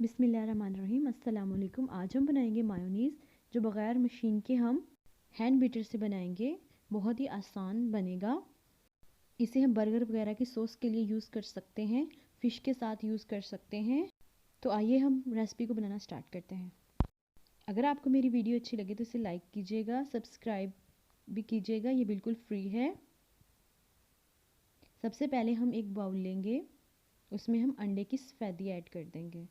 बिस्मिल्लाहिर्रहमानिर्रहीम। अस्सलाम वालेकुम। आज हम बनाएंगे मायोनीज़, जो बग़ैर मशीन के हम हैंड बीटर से बनाएंगे। बहुत ही आसान बनेगा। इसे हम बर्गर वगैरह की सॉस के लिए यूज़ कर सकते हैं, फ़िश के साथ यूज़ कर सकते हैं। तो आइए हम रेसिपी को बनाना स्टार्ट करते हैं। अगर आपको मेरी वीडियो अच्छी लगे तो इसे लाइक कीजिएगा, सब्सक्राइब भी कीजिएगा, ये बिल्कुल फ्री है। सबसे पहले हम एक बाउल लेंगे, उसमें हम अंडे की सफ़ेदी ऐड कर देंगे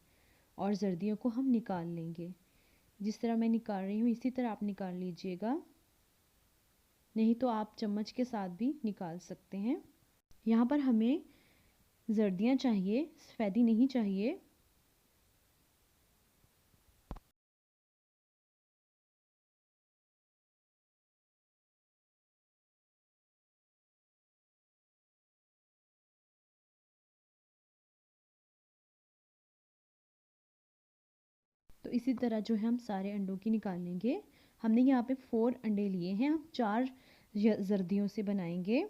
और जर्दियों को हम निकाल लेंगे। जिस तरह मैं निकाल रही हूँ इसी तरह आप निकाल लीजिएगा, नहीं तो आप चम्मच के साथ भी निकाल सकते हैं। यहाँ पर हमें जर्दियाँ चाहिए, सफ़ेदी नहीं चाहिए। तो इसी तरह जो है हम सारे अंडों की निकाल लेंगे। हमने यहाँ पे 4 अंडे लिए हैं, हम 4 जर्दियों से बनाएंगे।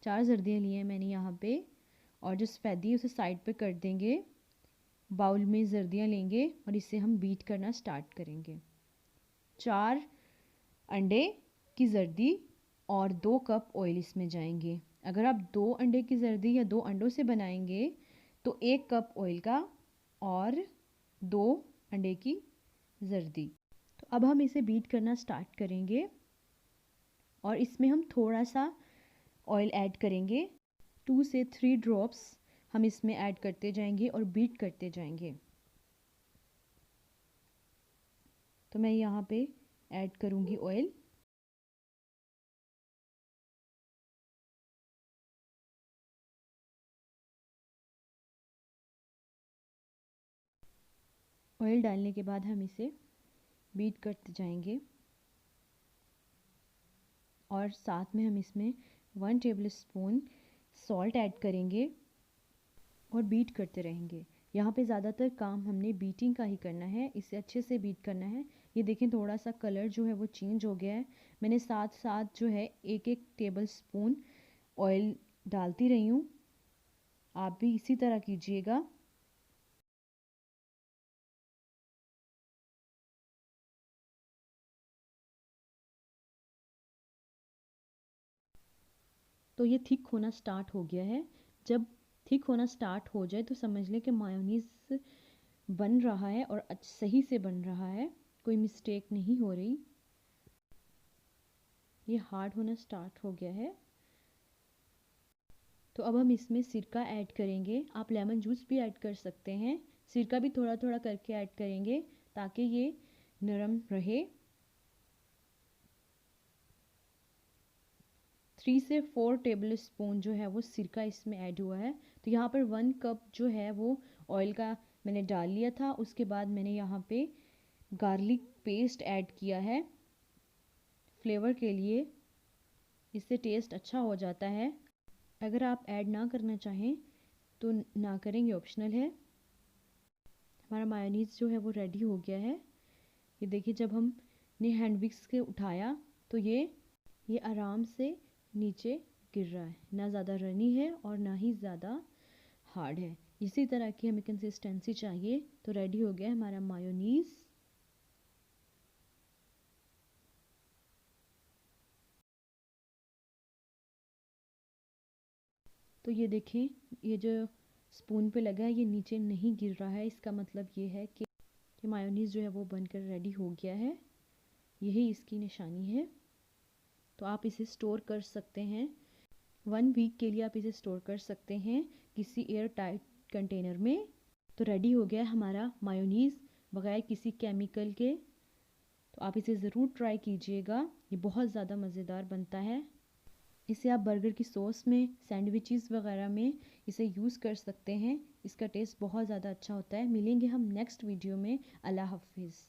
4 जर्दियाँ लिए हैं मैंने यहाँ पे, और जो सफ़ेदी है उसे साइड पे कर देंगे। बाउल में जर्दियाँ लेंगे और इसे हम बीट करना स्टार्ट करेंगे। 4 अंडे की जर्दी और 2 कप ऑयल इसमें जाएंगे। अगर आप 2 अंडे की जर्दी या 2 अंडों से बनाएंगे तो 1 कप ऑयल का और 2 अंडे की जर्दी। तो अब हम इसे बीट करना स्टार्ट करेंगे और इसमें हम थोड़ा सा ऑयल ऐड करेंगे। 2 से 3 ड्रॉप्स हम इसमें ऐड करते जाएंगे और बीट करते जाएंगे। तो मैं यहाँ पे ऐड करूँगी ऑयल। ऑयल डालने के बाद हम इसे बीट करते जाएंगे और साथ में हम इसमें 1 टेबलस्पून सॉल्ट ऐड करेंगे और बीट करते रहेंगे। यहाँ पे ज़्यादातर काम हमने बीटिंग का ही करना है, इसे अच्छे से बीट करना है। ये देखें थोड़ा सा कलर जो है वो चेंज हो गया है। मैंने साथ साथ जो है 1-1 टेबलस्पून ऑयल डालती रही हूँ, आप भी इसी तरह कीजिएगा। तो ये थिक होना स्टार्ट हो गया है। जब थिक होना स्टार्ट हो जाए तो समझ लें कि मायोनीज़ बन रहा है और सही से बन रहा है, कोई मिस्टेक नहीं हो रही। ये हार्ड होना स्टार्ट हो गया है। तो अब हम इसमें सिरका ऐड करेंगे। आप लेमन जूस भी ऐड कर सकते हैं, सिरका भी थोड़ा थोड़ा करके ऐड करेंगे ताकि ये नरम रहे। 3 से 4 टेबलस्पून जो है वो सिरका इसमें ऐड हुआ है। तो यहाँ पर 1 कप जो है वो ऑयल का मैंने डाल लिया था। उसके बाद मैंने यहाँ पे गार्लिक पेस्ट ऐड किया है फ्लेवर के लिए, इससे टेस्ट अच्छा हो जाता है। अगर आप ऐड ना करना चाहें तो ना करेंगे, ऑप्शनल है। हमारा मायोनीज़ जो है वो रेडी हो गया है। ये देखिए जब हमने हैंड विक्स के उठाया तो ये आराम से नीचे गिर रहा है, ना ज़्यादा रनी है और ना ही ज़्यादा हार्ड है। इसी तरह की हमें कंसिस्टेंसी चाहिए। तो रेडी हो गया हमारा मायोनीज़। तो ये देखें, ये जो स्पून पे लगा है ये नीचे नहीं गिर रहा है, इसका मतलब ये है कि मायोनीज़ जो है वो बनकर रेडी हो गया है। यही इसकी निशानी है। तो आप इसे स्टोर कर सकते हैं, 1 वीक के लिए आप इसे स्टोर कर सकते हैं किसी एयर टाइट कंटेनर में। तो रेडी हो गया हमारा मायोनीज़ बगैर किसी केमिकल के। तो आप इसे ज़रूर ट्राई कीजिएगा, ये बहुत ज़्यादा मज़ेदार बनता है। इसे आप बर्गर की सॉस में, सैंडविचेस वगैरह में इसे यूज़ कर सकते हैं। इसका टेस्ट बहुत ज़्यादा अच्छा होता है। मिलेंगे हम नेक्स्ट वीडियो में। अल्लाह हाफिज़।